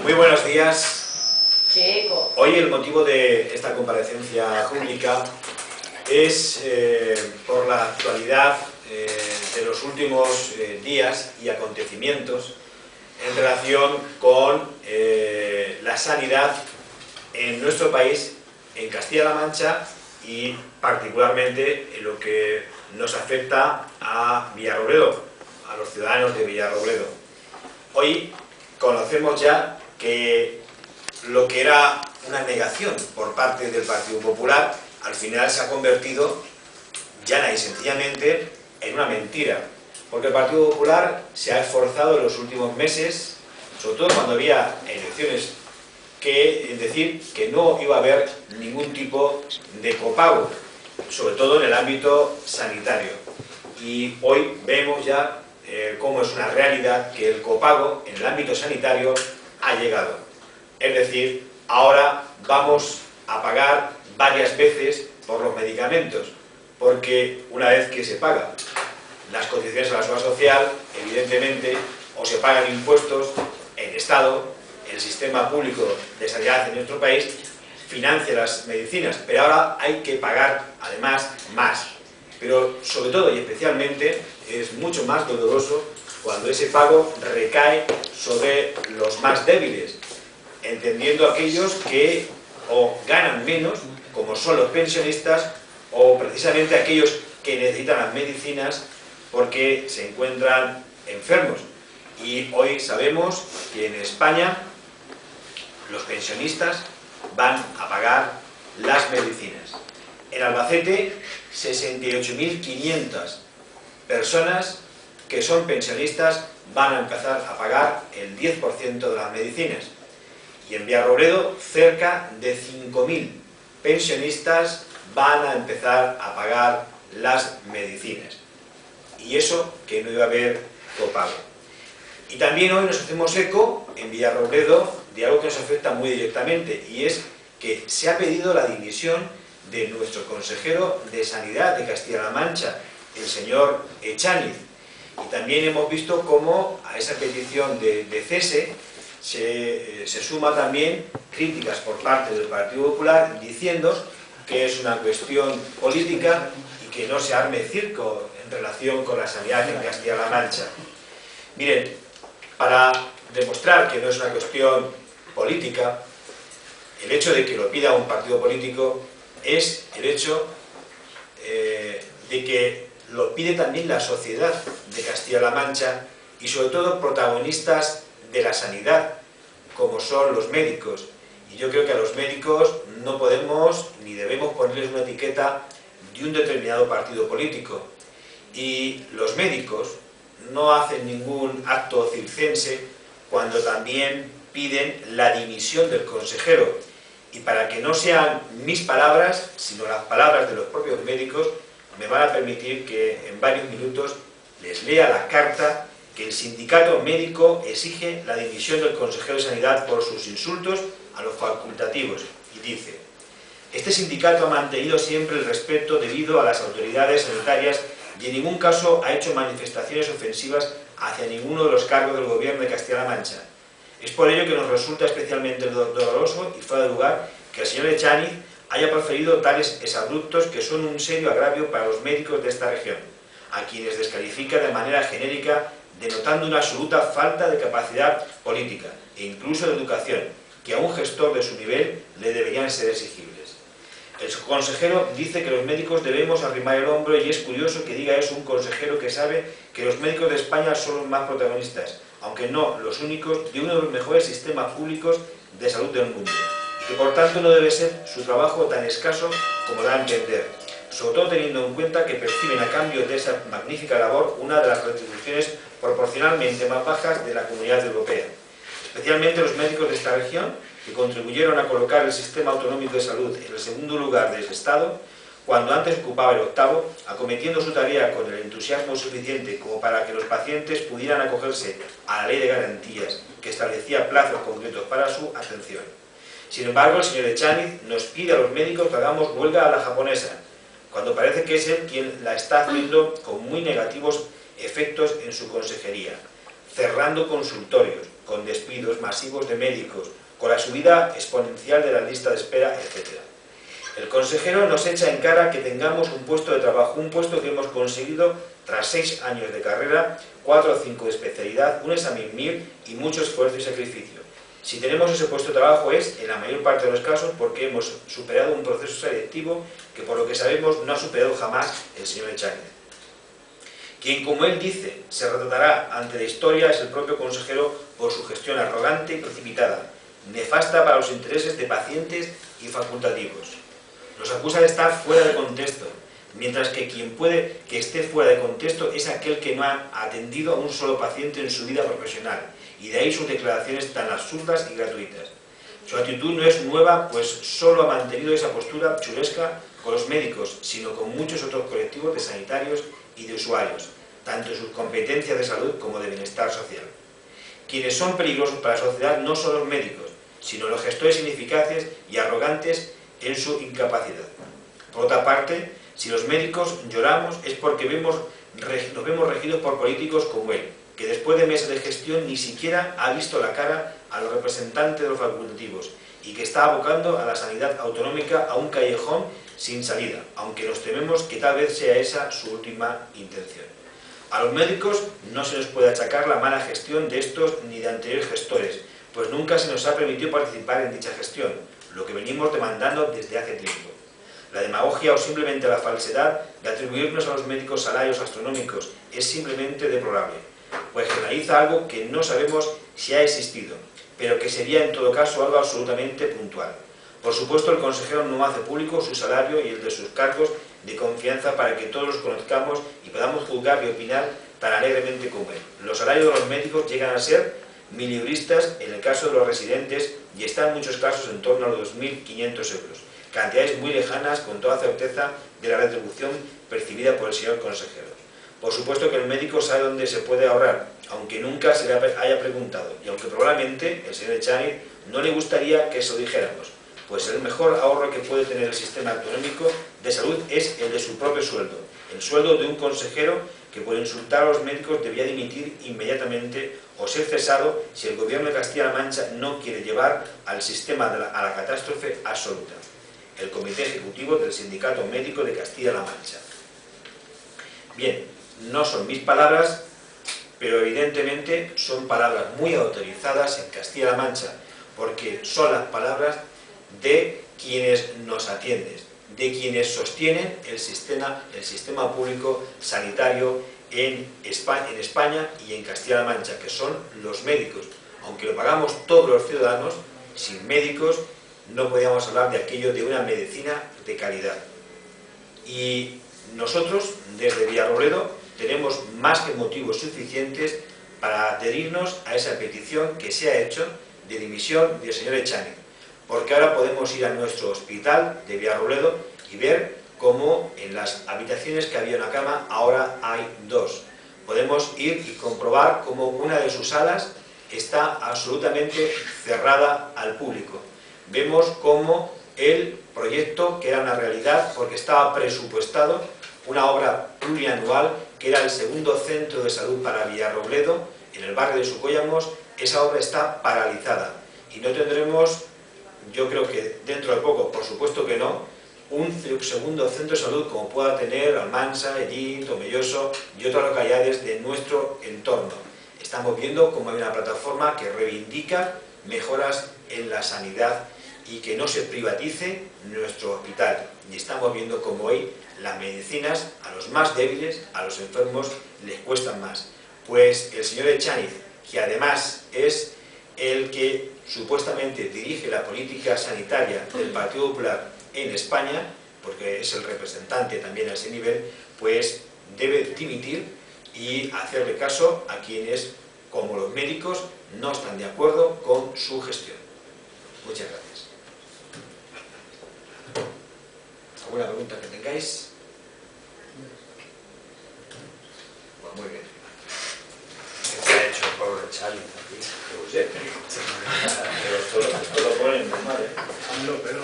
Muy buenos días. Checo. Hoy el motivo de esta comparecencia pública es por la actualidad de los últimos días y acontecimientos en relación con la sanidad en nuestro país, en Castilla-La Mancha y particularmente en lo que nos afecta a Villarrobledo, a los ciudadanos de Villarrobledo. Hoy conocemos ya que lo que era una negación por parte del Partido Popular al final se ha convertido llana y sencillamente en una mentira, porque el Partido Popular se ha esforzado en los últimos meses, sobre todo cuando había elecciones, en decir que no iba a haber ningún tipo de copago, sobre todo en el ámbito sanitario. Y hoy vemos ya cómo es una realidad que el copago en el ámbito sanitario ha llegado. Es decir, ahora vamos a pagar varias veces por los medicamentos, porque una vez que se pagan las cotizaciones a la seguridad social, evidentemente, o se pagan impuestos, el Estado, el sistema público de sanidad en nuestro país, financia las medicinas, pero ahora hay que pagar además más. Pero sobre todo y especialmente es mucho más doloroso cuando ese pago recae sobre los más débiles, entendiendo aquellos que o ganan menos, como son los pensionistas, o precisamente aquellos que necesitan las medicinas porque se encuentran enfermos. Y hoy sabemos que en España los pensionistas van a pagar las medicinas. En Albacete, 68.500 personas que son pensionistas van a empezar a pagar el 10% de las medicinas. Y en Villarrobledo, cerca de 5.000 pensionistas van a empezar a pagar las medicinas. Y eso que no iba a haber copago. Y también hoy nos hacemos eco, en Villarrobledo, de algo que nos afecta muy directamente, y es que se ha pedido la dimisión de nuestro consejero de Sanidad de Castilla-La Mancha, el señor Echaniz. Y también hemos visto cómo a esa petición de cese se suma también críticas por parte del Partido Popular diciendo que es una cuestión política y que no se arme circo en relación con la sanidad en Castilla-La Mancha. Miren, para demostrar que no es una cuestión política, el hecho de que lo pida un partido político es el hecho de que lo pide también la sociedad de Castilla-La Mancha y sobre todo protagonistas de la sanidad, como son los médicos. Y yo creo que a los médicos no podemos ni debemos ponerles una etiqueta de un determinado partido político. Y los médicos no hacen ningún acto circense cuando también piden la dimisión del consejero. Y para que no sean mis palabras, sino las palabras de los propios médicos, me van a permitir que en varios minutos les lea la carta que el sindicato médico exige la dimisión del consejero de Sanidad por sus insultos a los facultativos. Y dice: este sindicato ha mantenido siempre el respeto debido a las autoridades sanitarias y en ningún caso ha hecho manifestaciones ofensivas hacia ninguno de los cargos del gobierno de Castilla-La Mancha. Es por ello que nos resulta especialmente doloroso y fuera de lugar que el señor Echaniz haya proferido tales exabruptos que son un serio agravio para los médicos de esta región, a quienes descalifica de manera genérica, denotando una absoluta falta de capacidad política e incluso de educación, que a un gestor de su nivel le deberían ser exigibles. El consejero dice que los médicos debemos arrimar el hombro y es curioso que diga eso un consejero que sabe que los médicos de España son los más protagonistas, aunque no los únicos, de uno de los mejores sistemas públicos de salud del mundo, y que por tanto no debe ser su trabajo tan escaso como da a entender, sobre todo teniendo en cuenta que perciben a cambio de esa magnífica labor una de las retribuciones proporcionalmente más bajas de la Comunidad Europea. Especialmente los médicos de esta región, que contribuyeron a colocar el sistema autonómico de salud en el segundo lugar del Estado, cuando antes ocupaba el octavo, acometiendo su tarea con el entusiasmo suficiente como para que los pacientes pudieran acogerse a la ley de garantías, que establecía plazos concretos para su atención. Sin embargo, el señor Echaniz nos pide a los médicos que hagamos huelga a la japonesa, cuando parece que es él quien la está haciendo con muy negativos efectos en su consejería, cerrando consultorios, con despidos masivos de médicos, con la subida exponencial de la lista de espera, etc. El consejero nos echa en cara que tengamos un puesto de trabajo, un puesto que hemos conseguido tras 6 años de carrera, 4 o 5 de especialidad, un examen MIR y mucho esfuerzo y sacrificio. Si tenemos ese puesto de trabajo es, en la mayor parte de los casos, porque hemos superado un proceso selectivo que, por lo que sabemos, no ha superado jamás el señor Echaniz. Quien, como él dice, se retratará ante la historia es el propio consejero por su gestión arrogante y precipitada, nefasta para los intereses de pacientes y facultativos. Nos acusa de estar fuera de contexto, mientras que quien puede que esté fuera de contexto es aquel que no ha atendido a un solo paciente en su vida profesional, y de ahí sus declaraciones tan absurdas y gratuitas. Su actitud no es nueva, pues solo ha mantenido esa postura chulesca con los médicos, sino con muchos otros colectivos de sanitarios y de usuarios, tanto en sus competencias de salud como de bienestar social. Quienes son peligrosos para la sociedad no son los médicos, sino los gestores ineficaces y arrogantes en su incapacidad. Por otra parte, si los médicos lloramos es porque nos vemos regidos por políticos como él, que después de meses de gestión ni siquiera ha visto la cara a los representantes de los facultativos y que está abocando a la sanidad autonómica a un callejón sin salida, aunque nos tememos que tal vez sea esa su última intención. A los médicos no se nos puede achacar la mala gestión de estos ni de anteriores gestores, pues nunca se nos ha permitido participar en dicha gestión, lo que venimos demandando desde hace tiempo. La demagogia o simplemente la falsedad de atribuirnos a los médicos salarios astronómicos es simplemente deplorable, pues generaliza algo que no sabemos si ha existido, pero que sería en todo caso algo absolutamente puntual. Por supuesto, el consejero no hace público su salario y el de sus cargos de confianza para que todos los conozcamos y podamos juzgar y opinar tan alegremente como él. Los salarios de los médicos llegan a ser mileuristas en el caso de los residentes y están en muchos casos en torno a los 2.500 euros, cantidades muy lejanas con toda certeza de la retribución percibida por el señor consejero. Por supuesto que el médico sabe dónde se puede ahorrar, aunque nunca se le haya preguntado, y aunque probablemente el señor Echaniz no le gustaría que se lo dijéramos, pues el mejor ahorro que puede tener el sistema autonómico de salud es el de su propio sueldo, el sueldo de un consejero que por insultar a los médicos debía dimitir inmediatamente o ser cesado si el gobierno de Castilla-La Mancha no quiere llevar al sistema a la catástrofe absoluta. El Comité Ejecutivo del Sindicato Médico de Castilla-La Mancha. Bien, no son mis palabras, pero evidentemente son palabras muy autorizadas en Castilla-La Mancha, porque son las palabras de quienes nos atienden, de quienes sostienen el sistema público sanitario en España y en Castilla-La Mancha, que son los médicos. Aunque lo pagamos todos los ciudadanos, sin médicos no podíamos hablar de aquello de una medicina de calidad. Y nosotros, desde Villarrobledo, tenemos más que motivos suficientes para adherirnos a esa petición que se ha hecho de dimisión del señor Echaniz, porque ahora podemos ir a nuestro hospital de Villarrobledo y ver cómo en las habitaciones que había una cama ahora hay 2. Podemos ir y comprobar cómo una de sus salas está absolutamente cerrada al público. Vemos cómo el proyecto, que era una realidad porque estaba presupuestado, una obra plurianual que era el segundo centro de salud para Villarrobledo, en el barrio de Sucollamos, esa obra está paralizada y no tendremos, yo creo que dentro de poco, por supuesto que no, un segundo centro de salud como pueda tener Almansa, Ellín, Tomelloso y otras localidades de nuestro entorno. Estamos viendo cómo hay una plataforma que reivindica mejoras en la sanidad y que no se privatice nuestro hospital. Y estamos viendo cómo hoy las medicinas a los más débiles, a los enfermos, les cuestan más. Pues el señor Echaniz, que además es el que supuestamente dirige la política sanitaria del Partido Popular en España, porque es el representante también a ese nivel, pues debe dimitir y hacerle caso a quienes, como los médicos, no están de acuerdo con su gestión. Muchas gracias. ¿Alguna pregunta que tengáis? Pues muy bien. ¿Qué ha hecho el pobre Echaniz aquí? Pero esto lo ponen normal, ¿eh? Hazlo, pero...